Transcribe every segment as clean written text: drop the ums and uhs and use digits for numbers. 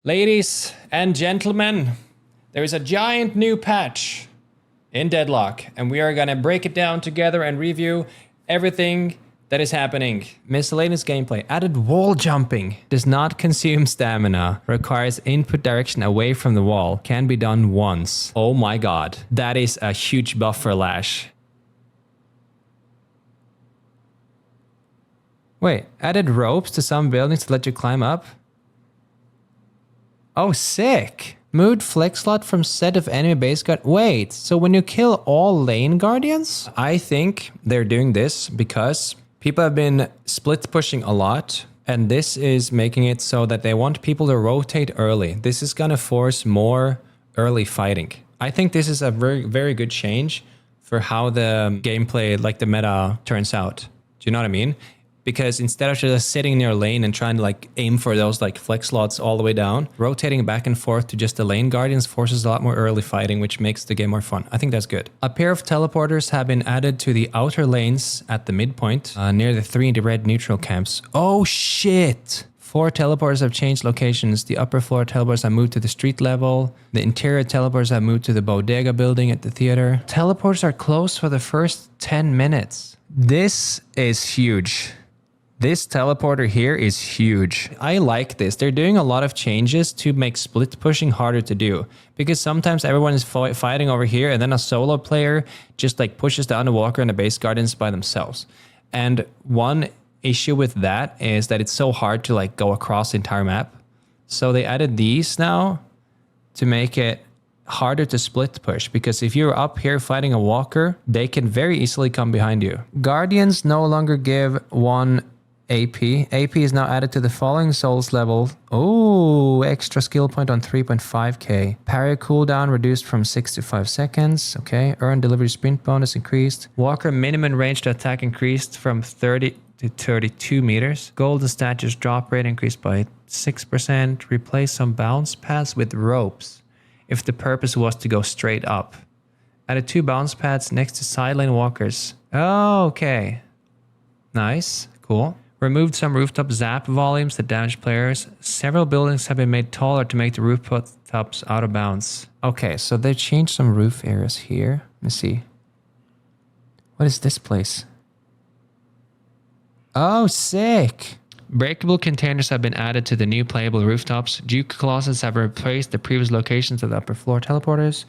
Ladies and gentlemen, there is a giant new patch in Deadlock, and we are gonna break it down together and review everything that is happening. Miscellaneous gameplay. Added wall jumping. Does not consume stamina. Requires input direction away from the wall. Can be done once. Oh my god. That is a huge buff for Lash. Wait, added ropes to some buildings to let you climb up? Oh, sick. Moved flex slot from set of enemy base guard. Wait, so when you kill all lane guardians? I think they're doing this because people have been split pushing a lot, and this is making it so that they want people to rotate early. This is gonna force more early fighting. I think this is a very, very good change for how the gameplay, like the meta, turns out. Do you know what I mean? Because instead of just sitting near lane and trying to like aim for those like flex slots all the way down, rotating back and forth to just the lane guardians forces a lot more early fighting, which makes the game more fun. I think that's good. A pair of teleporters have been added to the outer lanes at the midpoint, near the 3 in the red neutral camps. Oh shit! 4 teleporters have changed locations. The upper floor teleporters have moved to the street level. The interior teleporters have moved to the bodega building at the theater. Teleporters are closed for the first 10 minutes. This is huge. This teleporter here is huge. I like this. They're doing a lot of changes to make split pushing harder to do. Because sometimes everyone is fighting over here and then a solo player just like pushes down the walker and the base guardians by themselves. And one issue with that is that it's so hard to like go across the entire map. So they added these now to make it harder to split push, because if you're up here fighting a walker, they can very easily come behind you. Guardians no longer give 1 AP. AP is now added to the following souls level. Oh, extra skill point on 3.5k. Parry cooldown reduced from 6 to 5 seconds. Okay. Earn delivery sprint bonus increased. Walker minimum range to attack increased from 30 to 32 meters. Golden statues drop rate increased by 6%. Replace some bounce pads with ropes if the purpose was to go straight up. Added 2 bounce pads next to sideline walkers. Oh, okay. Nice. Cool. Removed some rooftop zap volumes that damage players. Several buildings have been made taller to make the rooftops out of bounds. Okay, so they changed some roof areas here. Let me see. What is this place? Oh, sick. Breakable containers have been added to the new playable rooftops. Duke closets have replaced the previous locations of the upper floor teleporters.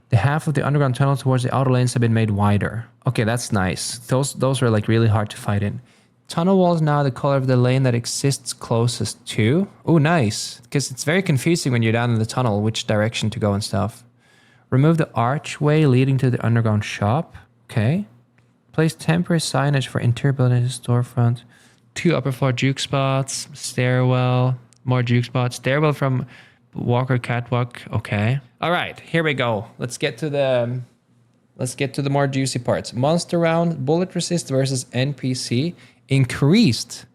The half of the underground tunnel towards the outer lanes have been made wider. Okay, that's nice. Those were like really hard to fight in. Tunnel wall is now the color of the lane that exists closest to. Oh, nice. Because it's very confusing when you're down in the tunnel, which direction to go and stuff. Remove the archway leading to the underground shop. Okay. Place temporary signage for interior building storefront. 2 upper floor juke spots. Stairwell. More juke spots. Stairwell from walker catwalk. Okay. All right, here we go. Let's get to the more juicy parts. Monster round, bullet resist versus NPC. Increased.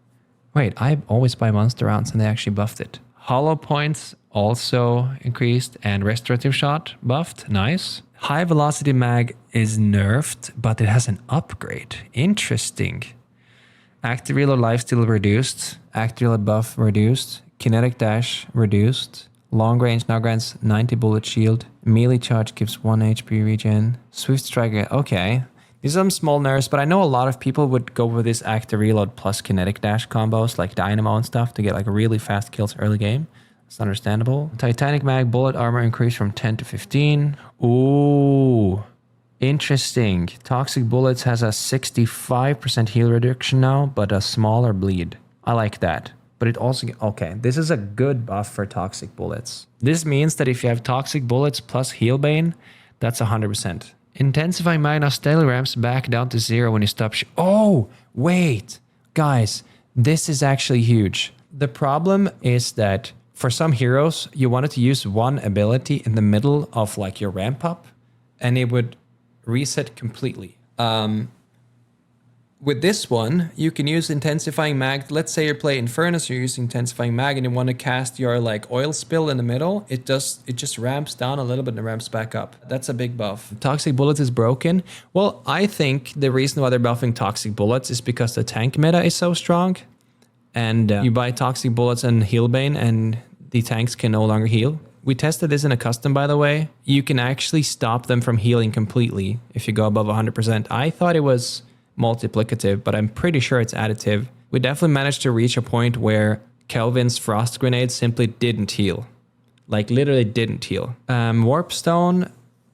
Wait, I always buy monster rounds and they actually buffed it. Hollow points also increased and restorative shot buffed. Nice. High velocity mag is nerfed, but it has an upgrade. Interesting. Active reload lifesteal reduced. Active reload buff reduced. Kinetic dash reduced. Long range now grants 90 bullet shield. Melee charge gives 1 HP regen. Swift strike. Okay. These are some small nerfs, but I know a lot of people would go with this active reload plus kinetic dash combos like Dynamo and stuff to get like really fast kills early game. It's understandable. Titanic mag bullet armor increased from 10 to 15. Ooh, interesting. Toxic bullets has a 65% heal reduction now, but a smaller bleed. I like that. But it also, okay, this is a good buff for toxic bullets. This means that if you have toxic bullets plus heal bane, that's 100%. Intensifying mag now steadily ramps back down to 0 when you stop. Oh, wait, guys, this is actually huge. The problem is that for some heroes, you wanted to use one ability in the middle of like your ramp up, and it would reset completely. With this one, you can use intensifying mag. Let's say you play Infernus, you're using intensifying mag and you want to cast your like oil spill in the middle. It just ramps down a little bit and ramps back up. That's a big buff. Toxic bullets is broken. Well, I think the reason why they're buffing toxic bullets is because the tank meta is so strong. And you buy toxic bullets and healbane and the tanks can no longer heal. We tested this in a custom, by the way. You can actually stop them from healing completely if you go above 100%. I thought it was multiplicative, but I'm pretty sure it's additive. We definitely managed to reach a point where Kelvin's frost grenade simply didn't heal. Like literally didn't heal. Warp stone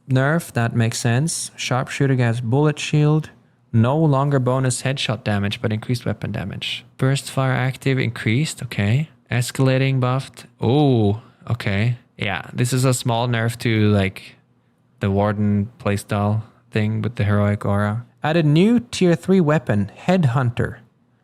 nerf, that makes sense. Sharpshooter gets bullet shield. No longer bonus headshot damage, but increased weapon damage. Burst fire active increased, okay. Escalating buffed. Oh, okay. Yeah, this is a small nerf to like the Warden playstyle thing with the heroic aura. Added new tier 3 weapon, Headhunter.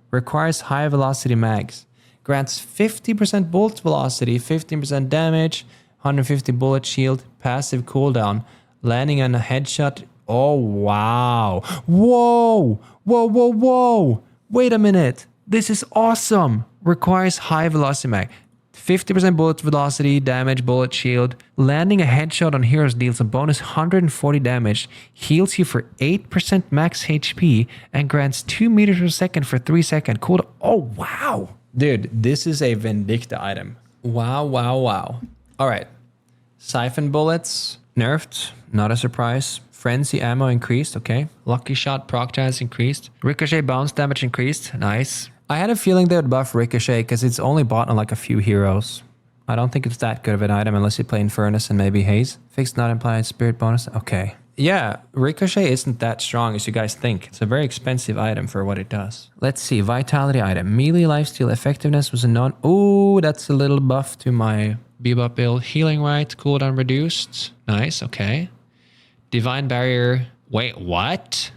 Requires high velocity mags. Grants 50% bullet velocity, 15% damage, 150 bullet shield, passive cooldown. Landing on a headshot. Oh, wow. Whoa, whoa, whoa, whoa. Wait a minute. This is awesome. Requires high velocity mag. 50% bullet velocity, damage, bullet shield. Landing a headshot on heroes deals a bonus 140 damage, heals you for 8% max HP, and grants 2 meters per second for 3 seconds. Cool. Oh, wow. Dude, this is a Vindicta item. Wow, wow, wow. All right. Siphon bullets, nerfed. Not a surprise. Frenzy ammo increased. Okay. Lucky shot proc chance increased. Ricochet bounce damage increased. Nice. I had a feeling they would buff Ricochet because it's only bought on like a few heroes. I don't think it's that good of an item unless you play Infernus and maybe Haze. Fixed not implied spirit bonus. Okay. Yeah, Ricochet isn't that strong as you guys think. It's a very expensive item for what it does. Let's see. Vitality item. Melee lifesteal effectiveness was a non... Ooh, that's a little buff to my Bebop build. Healing right. Cooldown reduced. Nice. Okay. Divine Barrier. Wait, what?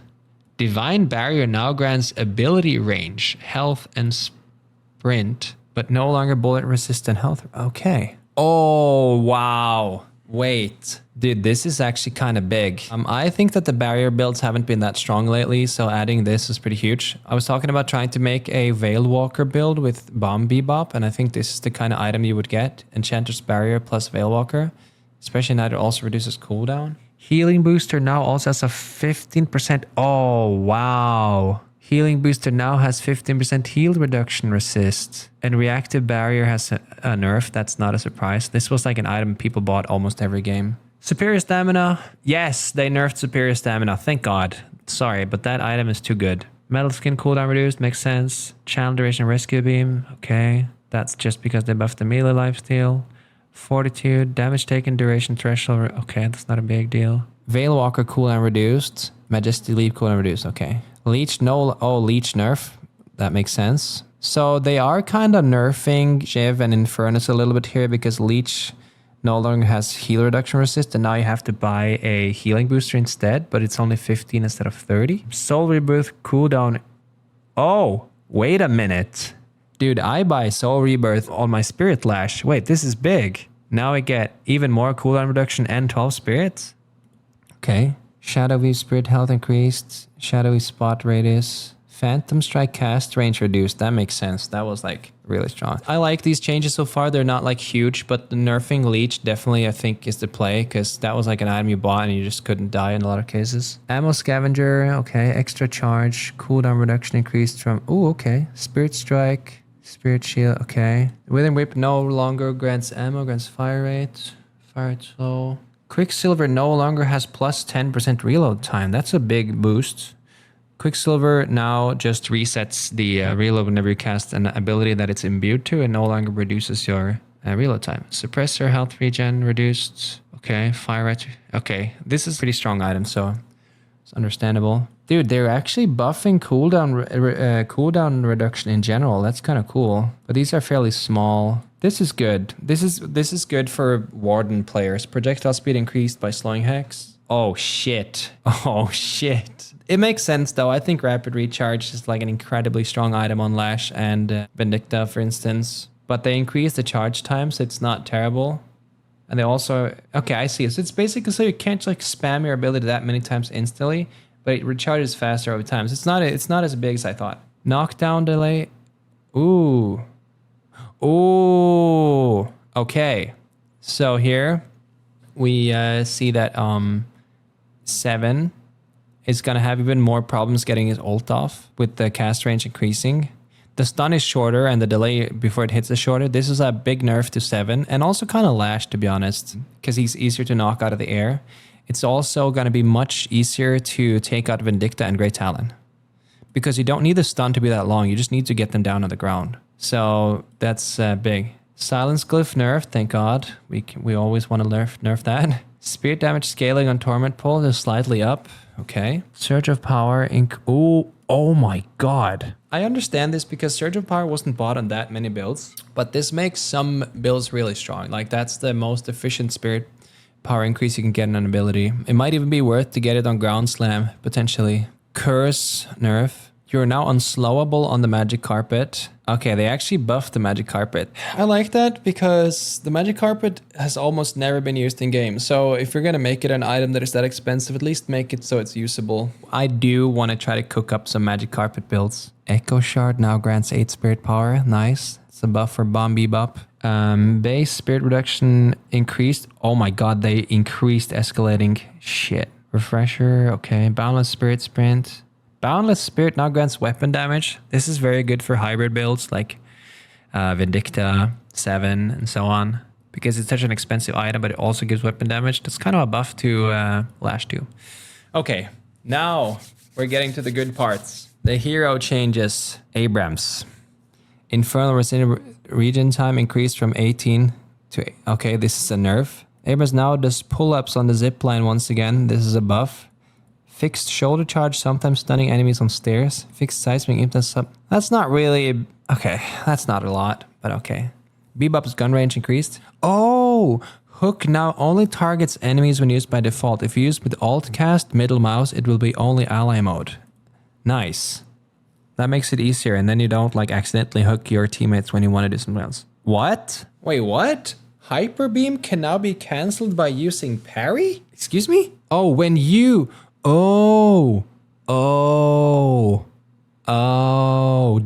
Divine Barrier now grants ability range, health, and sprint, but no longer bullet resistant health. Okay. Oh, wow. Wait. Dude, this is actually kind of big. I think that the barrier builds haven't been that strong lately, so adding this is pretty huge. I was talking about trying to make a Veil Walker build with Bomb Bebop, and I think this is the kind of item you would get. Enchanter's Barrier plus Veil Walker, especially now it also reduces cooldown. Healing Booster now also has a 15%. Oh, wow. Healing Booster now has 15% heal reduction resist. And Reactive Barrier has a nerf. That's not a surprise. This was like an item people bought almost every game. Superior Stamina. Yes, they nerfed Superior Stamina. Thank God. Sorry, but that item is too good. Metal Skin cooldown reduced. Makes sense. Channel Duration Rescue Beam. Okay. That's just because they buffed the melee lifesteal. Fortitude, damage taken, duration threshold. Okay, that's not a big deal. Veil Walker cooldown reduced. Majesty Leap cooldown reduced. Okay. Leech no. Oh, Leech nerf. That makes sense. So they are kind of nerfing SHIV and Infernus a little bit here because Leech no longer has heal reduction resist, and now you have to buy a healing booster instead, but it's only 15 instead of 30. Soul Rebirth cooldown. Oh, wait a minute. Dude, I buy Soul Rebirth on my Spirit Lash. Wait, this is big. Now I get even more cooldown reduction and 12 spirits. Okay. Shadowy Spirit health increased. Shadowy spot radius. Phantom Strike cast range reduced. That makes sense. That was like really strong. I like these changes so far. They're not like huge, but the nerfing Leech definitely I think is the play because that was like an item you bought and you just couldn't die in a lot of cases. Ammo Scavenger. Okay. Extra charge. Cooldown reduction increased from... Ooh, okay. Spirit Strike. Spirit Shield, okay. Withering Whip no longer grants ammo, grants fire rate. Fire rate slow. Quicksilver no longer has plus 10% reload time. That's a big boost. Quicksilver now just resets the reload whenever you cast an ability that it's imbued to and no longer reduces your reload time. Suppressor health regen reduced. Okay, fire rate. Okay, this is a pretty strong item, so it's understandable. Dude, they're actually buffing cooldown reduction in general. That's kind of cool. But these are fairly small. This is good. This is good for Warden players. Projectile speed increased by slowing hex. Oh shit. Oh shit. It makes sense though. I think Rapid Recharge is like an incredibly strong item on Lash and Vindicta, for instance. But they increase the charge time, so it's not terrible. And they also... Okay, I see. So it's basically so you can't like spam your ability that many times instantly, but it recharges faster over time. So it's not as big as I thought. Knockdown delay. Ooh. Ooh. Okay. So here we see that 7 is going to have even more problems getting his ult off with the cast range increasing. The stun is shorter and the delay before it hits is shorter. This is a big nerf to 7 and also kind of lash, to be honest, because he's easier to knock out of the air. It's also going to be much easier to take out Vindicta and Great Talon because you don't need the stun to be that long. You just need to get them down on the ground. So that's big. Silence Glyph nerf, thank God. We always want to nerf that. Spirit damage scaling on Torment Pole is slightly up. Okay. Surge of Power. Oh my God. I understand this because Surge of Power wasn't bought on that many builds, but this makes some builds really strong. Like that's the most efficient Spirit Power increase you can get in an ability. It might even be worth to get it on Ground Slam, potentially. Curse nerf. You're now unslowable on the Magic Carpet. Okay, they actually buffed the Magic Carpet. I like that because the Magic Carpet has almost never been used in games. So if you're going to make it an item that is that expensive, at least make it so it's usable. I do want to try to cook up some Magic Carpet builds. Echo Shard now grants 8 Spirit Power. Nice. It's a buff for Bomb Bebop. Base Spirit Reduction increased. Oh my God, they increased escalating. Shit. Refresher. Okay. Boundless Spirit Sprint. Boundless Spirit now grants weapon damage. This is very good for hybrid builds like Vindicta, 7, and so on. Because it's such an expensive item, but it also gives weapon damage. That's kind of a buff to Lash 2. Okay, now we're getting to the good parts. The hero changes. Abrams. Infernal regen time increased from 18 to... Okay, this is a nerf. Abrams now does pull-ups on the zipline once again. This is a buff. Fixed shoulder charge, sometimes stunning enemies on stairs. Fixed seismic impulse. That's not really... Okay, that's not a lot, but okay. Bebop's gun range increased. Oh! Hook now only targets enemies when used by default. If used with alt cast, middle mouse, it will be only ally mode. Nice. That makes it easier, and then you don't like accidentally hook your teammates when you want to do something else. What? Wait, what? Hyper Beam can now be cancelled by using parry? Excuse me? Oh, when you... Oh,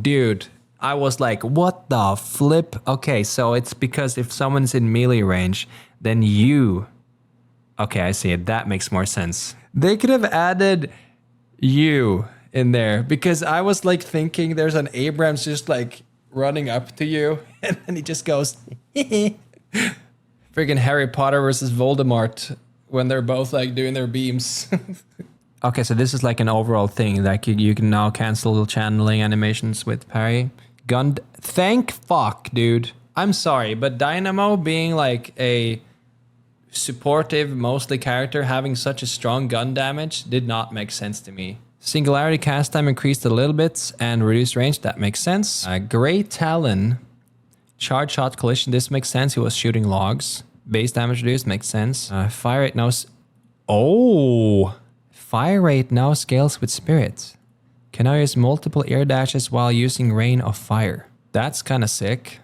dude. I was like, what the flip? Okay, so it's because if someone's in melee range, then you... Okay, I see it. That makes more sense. They could have added you in there because I was like thinking there's an Abrams just like running up to you and then he just goes, freaking Harry Potter versus Voldemort when they're both like doing their beams. Okay, so this is like an overall thing. Like you can now cancel channeling animations with parry. Thank fuck, dude. I'm sorry, but Dynamo being like a supportive, mostly character, having such a strong gun damage did not make sense to me. Singularity cast time increased a little bit and reduced range. That makes sense. Great Talon. Charge shot collision. This makes sense. He was shooting logs. Base damage reduced. Makes sense. Fire rate now... Fire rate now scales with spirit. Can now use multiple air dashes while using Rain of Fire. That's kind of sick.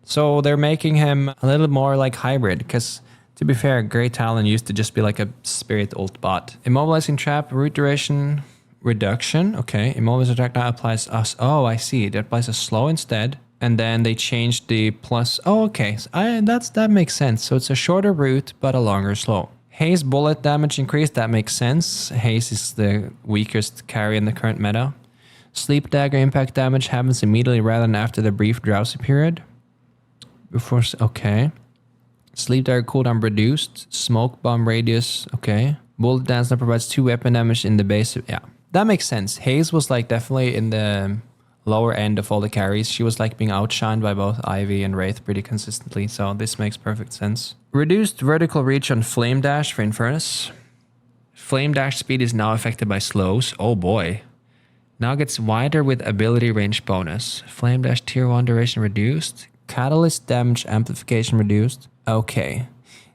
So they're making him a little more like hybrid because, to be fair, Great Talon used to just be like a spirit ult bot. Immobilizing trap, root duration reduction. Okay, immobilizing attack now applies us. Oh, I see. It applies a slow instead. And then they changed the plus. Oh, okay. So that makes sense. So it's a shorter root, but a longer slow. Haze bullet damage increased. That makes sense. Haze is the weakest carry in the current meta. Sleep dagger impact damage happens immediately rather than after the brief drowsy period. Okay. Sleep dagger cooldown reduced. Smoke bomb radius. Okay. Bullet dance now provides 2 weapon damage in the base. Yeah, that makes sense. Haze was like definitely in the lower end of all the carries. She was like being outshined by both Ivy and Wraith pretty consistently, so this makes perfect sense. Reduced vertical reach on Flame Dash for Infernus. Flame Dash speed is now affected by slows. Oh boy. Now gets wider with ability range bonus. Flame Dash tier 1 duration reduced. Catalyst damage amplification reduced. Okay.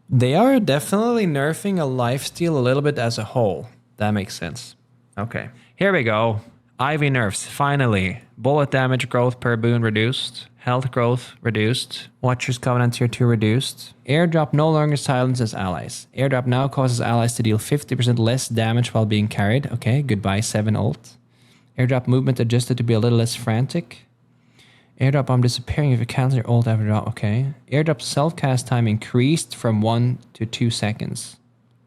They are definitely nerfing a lifesteal a little bit as a whole. That makes sense. Okay. Here we go. Ivy nerfs, finally. Bullet damage growth per boon reduced. Health growth reduced. Watcher's Covenant tier 2 reduced. Airdrop no longer silences allies. Airdrop now causes allies to deal 50% less damage while being carried. Okay, goodbye 7 ult. Airdrop movement adjusted to be a little less frantic. Airdrop bomb disappearing if you cancel your ult after drop. Okay. Airdrop self-cast time increased from 1 to 2 seconds.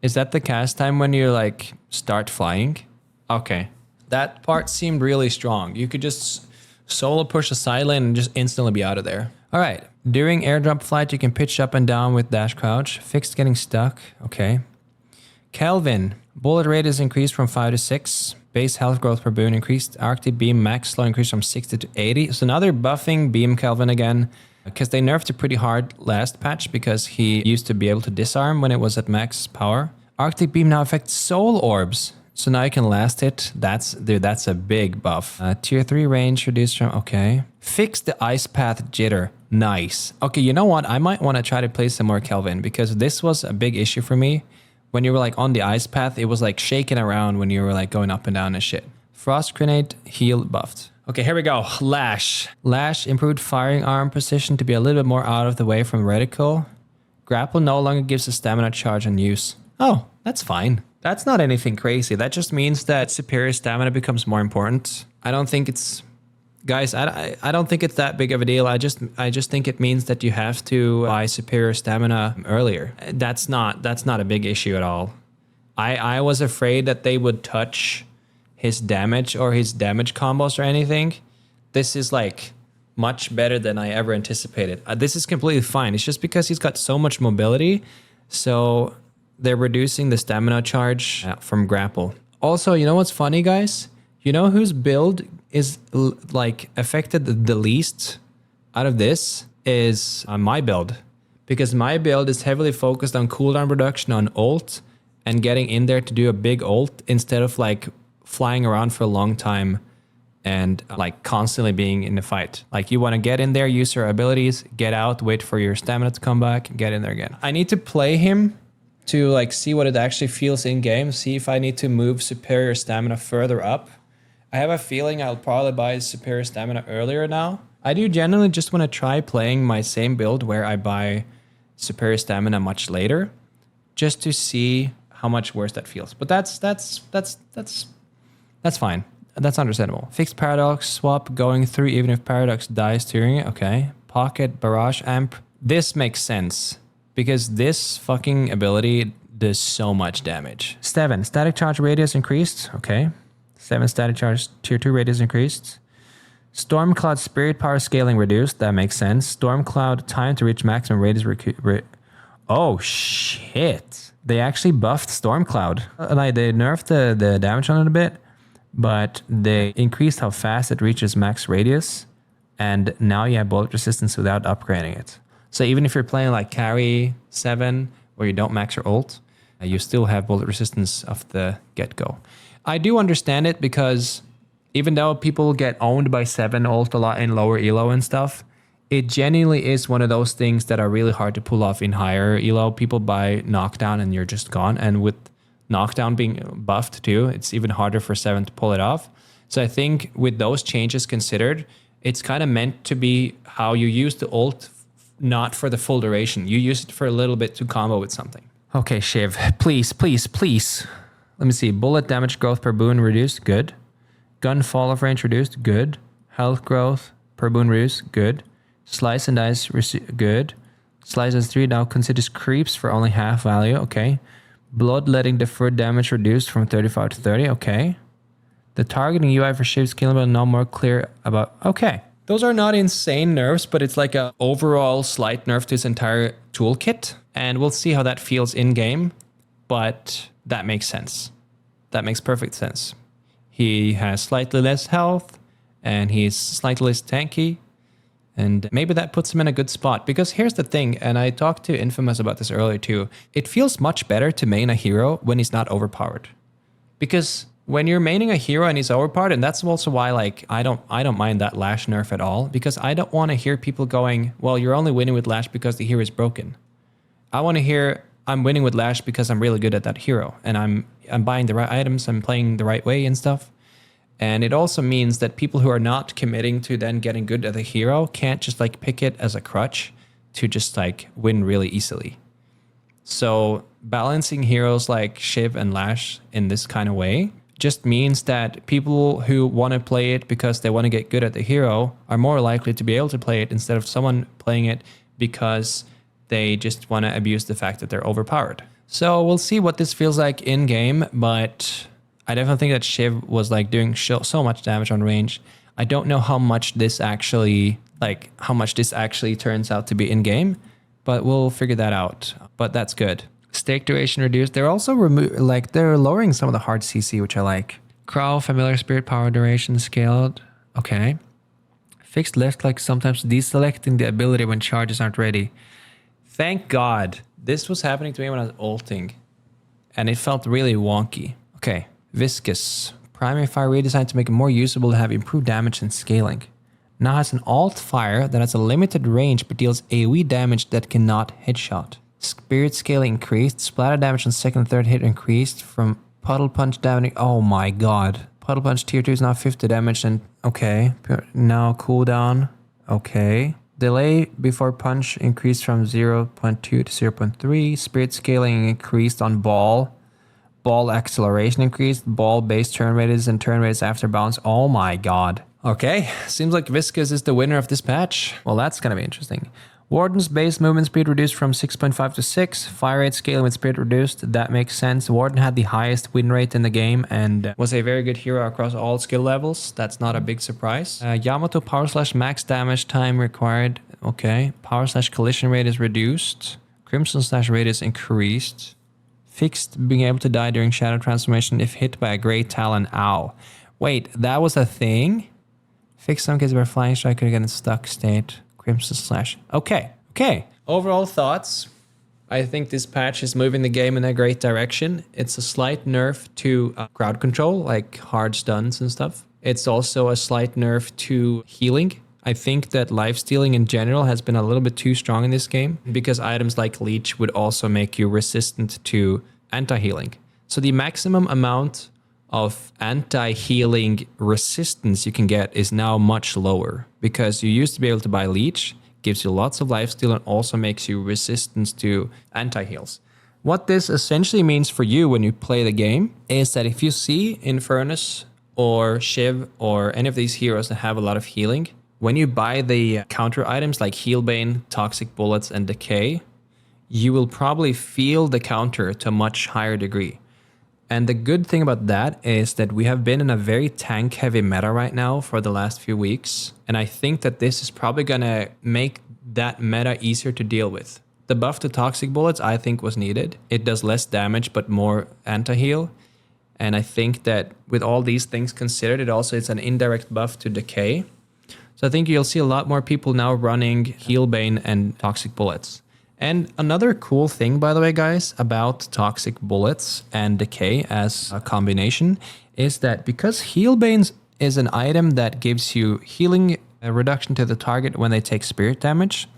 Is that the cast time when you like start flying? Okay. That part seemed really strong. You could just Solo push a side lane and just instantly be out of there. All right. During airdrop flight, you can pitch up and down with dash crouch. Fixed getting stuck. Okay. Kelvin. Bullet radius increased from 5 to 6. Base health growth per boon increased. Arctic beam max slow increased from 60 to 80. So now they're buffing beam Kelvin again. Because they nerfed it pretty hard last patch because he used to be able to disarm when it was at max power. Arctic beam now affects soul orbs. So now you can last it. Dude, that's a big buff. Tier 3 range reduced from, okay. Fix the ice path jitter. Nice. Okay, you know what? I might want to try to play some more Kelvin because this was a big issue for me. When you were like on the ice path, it was like shaking around when you were like going up and down and shit. Frost grenade, heal buffed. Okay, here we go. Lash. Lash improved firing arm position to be a little bit more out of the way from reticle. Grapple no longer gives a stamina charge on use. Oh, that's fine. That's not anything crazy. That just means that superior stamina becomes more important. I don't think it's... Guys, I don't think it's that big of a deal. I just think it means that you have to buy superior stamina earlier. That's not a big issue at all. I was afraid that they would touch his damage or his damage combos or anything. This is like much better than I ever anticipated. This is completely fine. It's just because he's got so much mobility. So they're reducing the stamina charge from grapple. Also, you know what's funny, guys? You know whose build is like affected the least out of this is my build. Because my build is heavily focused on cooldown reduction on ult and getting in there to do a big ult instead of like flying around for a long time and like constantly being in the fight. Like you want to get in there, use your abilities, get out, wait for your stamina to come back, get in there again. I need to play him to like see what it actually feels in game, see if I need to move superior stamina further up. I have a feeling I'll probably buy superior stamina earlier now. I do generally just want to try playing my same build where I buy superior stamina much later, just to see how much worse that feels. But that's fine. That's understandable. Fixed paradox swap going through even if paradox dies during it. Okay. Pocket barrage amp. This makes sense because this fucking ability does so much damage. 7 static charge radius increased. Okay. 7 static charge tier 2 radius increased. Stormcloud spirit power scaling reduced. That makes sense. Stormcloud time to reach maximum radius. Oh shit. They actually buffed Stormcloud. Like they nerfed the damage on it a bit, but they increased how fast it reaches max radius. And now you have bullet resistance without upgrading it. So even if you're playing like carry 7 where you don't max your ult, you still have bullet resistance off the get-go. I do understand it because even though people get owned by 7 ult a lot in lower elo and stuff, it genuinely is one of those things that are really hard to pull off in higher elo. People buy knockdown and you're just gone. And with knockdown being buffed too, it's even harder for 7 to pull it off. So I think with those changes considered, it's kind of meant to be how you use the ult, not for the full duration. You use it for a little bit to combo with something. Okay, Shiv, please, please, please. Let me see. Bullet damage growth per boon reduced. Good. Gun fall off range reduced. Good. Health growth per boon reduced. Good. Slice and dice good. Slice as 3 now considers creeps for only half value. Okay. Bloodletting deferred damage reduced from 35 to 30. Okay. The targeting UI for Shiv's killing but no more clear about. Okay. Those are not insane nerfs, but it's like a overall slight nerf to his entire toolkit. And we'll see how that feels in game. But that makes sense. That makes perfect sense. He has slightly less health and he's slightly less tanky. And maybe that puts him in a good spot. Because here's the thing, and I talked to Infernus about this earlier too. It feels much better to main a hero when he's not overpowered. Because when you're maining a hero and he's overpowered, and that's also why like I don't mind that Lash nerf at all. Because I don't want to hear people going, well, you're only winning with Lash because the hero is broken. I want to hear, I'm winning with Lash because I'm really good at that hero. And I'm buying the right items, I'm playing the right way and stuff. And it also means that people who are not committing to then getting good at the hero can't just like pick it as a crutch to just like win really easily. So balancing heroes like Shiv and Lash in this kind of way just means that people who want to play it because they want to get good at the hero are more likely to be able to play it instead of someone playing it because they just want to abuse the fact that they're overpowered. So we'll see what this feels like in game, but I definitely think that Shiv was like doing so much damage on range. I don't know how much this actually turns out to be in game, but we'll figure that out. But that's good. Stake duration reduced. They're also they're lowering some of the hard CC, which I like. Crow, familiar spirit power duration scaled. Okay. Fixed left click, sometimes deselecting the ability when charges aren't ready. Thank God. This was happening to me when I was ulting, and it felt really wonky. Okay. Viscous. Primary fire redesigned to make it more usable to have improved damage and scaling. Now has an alt fire that has a limited range but deals AoE damage that cannot headshot. Spirit scaling increased. Splatter damage on second and third hit increased from puddle punch damage. Oh my god. Puddle punch tier 2 is now 50 damage and okay. Now cooldown. Okay. Delay before punch increased from 0.2 to 0.3. Spirit scaling increased on ball. Ball acceleration increased. Ball base turn radius and turn radius after bounce. Oh my god. Okay. Seems like Viscous is the winner of this patch. Well, that's gonna be interesting. Warden's base movement speed reduced from 6.5 to 6. Fire rate scaling with spirit reduced. That makes sense. Warden had the highest win rate in the game and was a very good hero across all skill levels. That's not a big surprise. Yamato power slash max damage time required. Okay. Power slash collision rate is reduced. Crimson slash rate is increased. Fixed being able to die during shadow transformation if hit by a great Talon. Ow. Wait, that was a thing? Fixed some cases where flying strike could get in stuck state. Crimson slash. Okay. Overall thoughts. I think this patch is moving the game in a great direction. It's a slight nerf to crowd control, like hard stuns and stuff. It's also a slight nerf to healing. I think that lifestealing in general has been a little bit too strong in this game because items like Leech would also make you resistant to anti-healing. So the maximum amount of anti-healing resistance you can get is now much lower because you used to be able to buy Leech, gives you lots of lifesteal and also makes you resistant to anti-heals. What this essentially means for you when you play the game is that if you see Infernus or SHIV or any of these heroes that have a lot of healing, when you buy the counter items like Healbane, Toxic Bullets, and Decay, you will probably feel the counter to a much higher degree. And the good thing about that is that we have been in a very tank-heavy meta right now for the last few weeks. And I think that this is probably going to make that meta easier to deal with. The buff to Toxic Bullets, I think, was needed. It does less damage, but more anti-heal. And I think that with all these things considered, it's an indirect buff to Decay. So I think you'll see a lot more people now running Healbane and Toxic Bullets. And another cool thing, by the way, guys, about Toxic Bullets and Decay as a combination is that because Healbane is an item that gives you healing reduction to the target when they take spirit damage,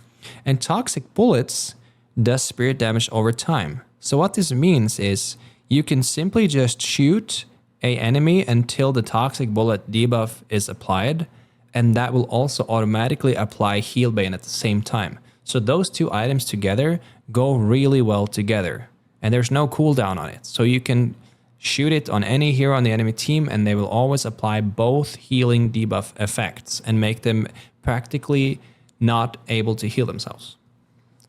and Toxic Bullets does spirit damage over time. So what this means is you can simply just shoot an enemy until the Toxic Bullet debuff is applied, and that will also automatically apply Healbane at the same time. So those two items together go really well together. And there's no cooldown on it. So you can shoot it on any hero on the enemy team and they will always apply both healing debuff effects and make them practically not able to heal themselves.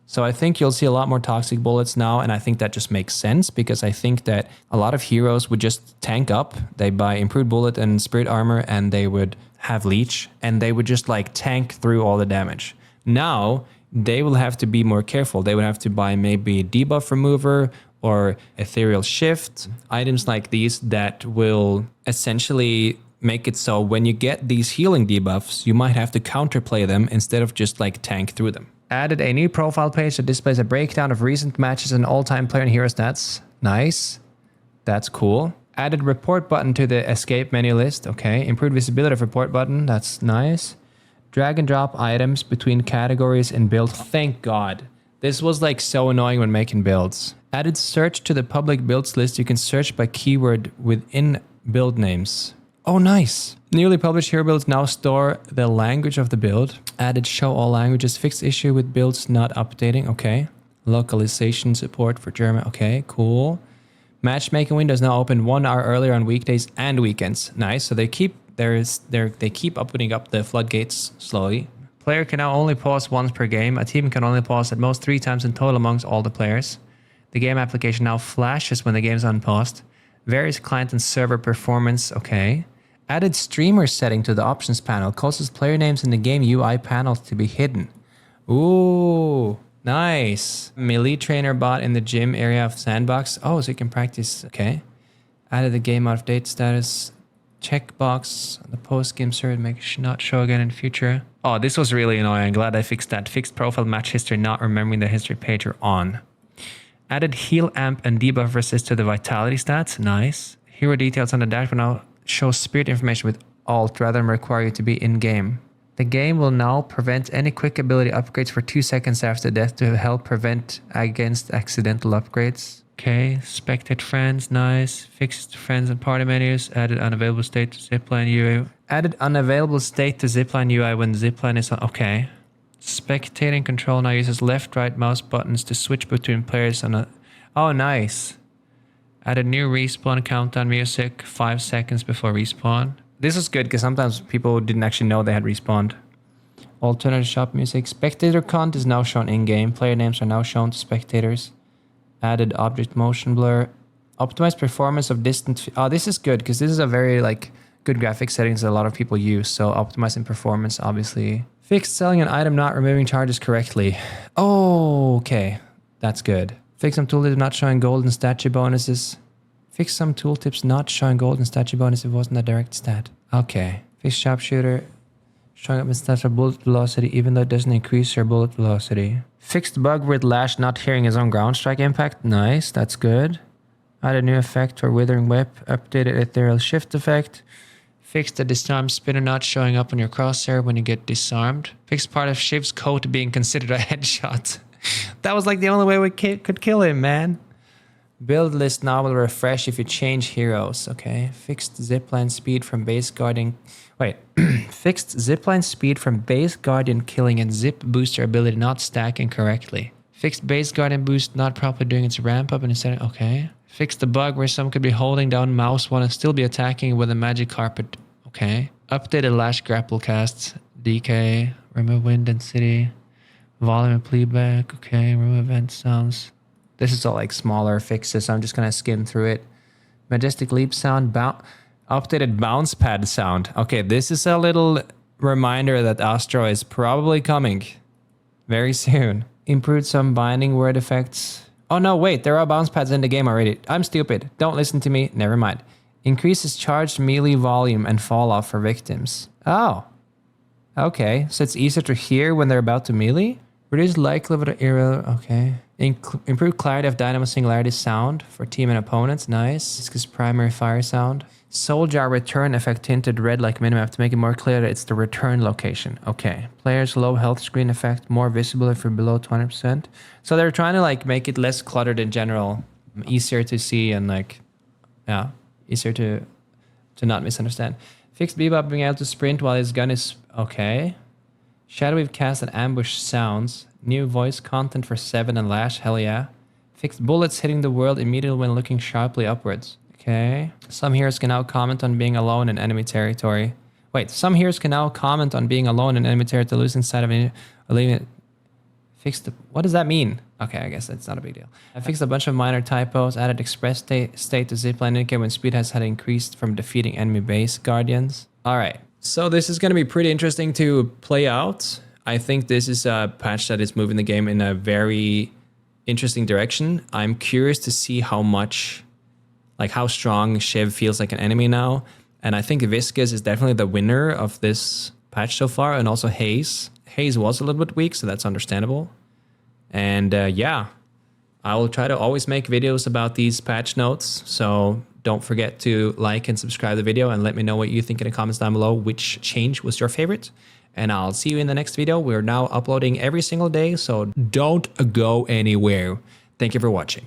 So I think you'll see a lot more Toxic Bullets now, and I think that just makes sense because I think that a lot of heroes would just tank up. They buy Improved Bullet and Spirit Armor and they would have Leech and they would just like tank through all the damage. Now, they will have to be more careful. They would have to buy maybe Debuff Remover or Ethereal Shift, items like these that will essentially make it so when you get these healing debuffs, you might have to counterplay them instead of just like tank through them. Added a new profile page that displays a breakdown of recent matches and all-time player and hero stats. Nice. That's cool. Added report button to the escape menu list. Okay. Improved visibility of report button. That's nice. Drag and drop items between categories in build. Thank God. This was like so annoying when making builds. Added search to the public builds list. You can search by keyword within build names. Oh, nice. Newly published hero builds now store the language of the build. Added show all languages. Fixed issue with builds not updating. Okay. Localization support for German. Okay, cool. Matchmaking window is now open 1 hour earlier on weekdays and weekends. Nice. So they keep opening up the floodgates slowly. Player can now only pause once per game. A team can only pause at most 3 times in total amongst all the players. The game application now flashes when the game is unpaused. Varies client and server performance. Okay. Added streamer setting to the options panel. Causes player names in the game UI panels to be hidden. Ooh, nice. Melee trainer bot in the gym area of sandbox. Oh, so you can practice. Okay. Added the game out of date status. Checkbox on the post-game server make not show again in future. Oh, this was really annoying. Glad I fixed that. Fixed profile match history, not remembering the history page you're on. Added heal amp and debuff resist to the vitality stats. Nice. Hero details on the dashboard now show spirit information with alt rather than require you to be in-game. The game will now prevent any quick ability upgrades for 2 seconds after death to help prevent against accidental upgrades. Okay, spectate friends, nice. Fixed friends and party menus. Added unavailable state to zipline UI. Added unavailable state to zipline UI when zipline is on. Okay. Spectating control now uses left, right mouse buttons to switch between players on a. Oh, nice. Added new respawn countdown music 5 seconds before respawn. This is good because sometimes people didn't actually know they had respawned. Alternative shop music. Spectator count is now shown in-game. Player names are now shown to spectators. Added object motion blur. Optimized performance of distant. Oh, this is good because this is a very good graphic settings that a lot of people use. So optimizing performance, obviously. Fixed selling an item not removing charges correctly. Oh, okay. That's good. Fix some tooltips not showing gold and statue bonuses. Fix some tooltips not showing gold and statue bonus if it wasn't a direct stat. Okay. Fix sharpshooter showing up in stats for bullet velocity even though it doesn't increase your bullet velocity. Fixed bug with Lash not hearing his own ground strike impact. Nice, that's good. Added new effect for Withering Whip. Updated Ethereal Shift effect. Fixed the disarmed spinner not showing up on your crosshair when you get disarmed. Fixed part of SHIV's coat being considered a headshot. That was like the only way we could kill him, man. Build list now will refresh if you change heroes. Okay. Fixed zipline speed from base guardian. Wait. Fixed zipline speed from base guardian killing and zip booster ability not stacking correctly. Fixed base guardian boost not properly doing its ramp up and instead. Okay. Fixed the bug where some could be holding down mouse one and still be attacking with a magic carpet. Okay. Updated lash grapple casts. DK. Remove wind density. Volume and playback. Okay. Remove event sounds. This is all like smaller fixes, so I'm just going to skim through it. Majestic leap sound. Updated bounce pad sound. Okay, this is a little reminder that Astro is probably coming very soon. Improved some binding word effects. Oh no, wait, there are bounce pads in the game already. I'm stupid. Don't listen to me. Never mind. Increases charged melee volume and fall off for victims. Oh. Okay, so it's easier to hear when they're about to melee? Reduce likelihood of error. Okay. Improve clarity of Dynamo singularity sound for team and opponents. Nice. Viscous primary fire sound. Soldier return effect tinted red like minimap to make it more clear that it's the return location. Okay. Players low health screen effect more visible if you're below 20%. So they're trying to make it less cluttered in general, easier to see and easier to not misunderstand. Fixed Bebop being able to sprint while his gun is okay. Shadow Weave cast and ambush sounds. New voice content for 7 and Lash. Hell yeah. Fixed bullets hitting the world immediately when looking sharply upwards. Okay. Some heroes can now comment on being alone in enemy territory. Wait, some heroes can now comment on being alone in enemy territory, losing sight of it, leaving it. Fixed. What does that mean? Okay, I guess that's not a big deal. I fixed a bunch of minor typos. Added express state to zipline indicate when speed has had increased from defeating enemy base guardians. All right. So this is going to be pretty interesting to play out. I think this is a patch that is moving the game in a very interesting direction. I'm curious to see how much, how strong SHIV feels like an enemy now. And I think Viscous is definitely the winner of this patch so far, and also Haze. Haze was a little bit weak, so that's understandable. And yeah, I will try to always make videos about these patch notes. So don't forget to like and subscribe to the video and let me know what you think in the comments down below. Which change was your favorite? And I'll see you in the next video. We're now uploading every single day, so don't go anywhere. Thank you for watching.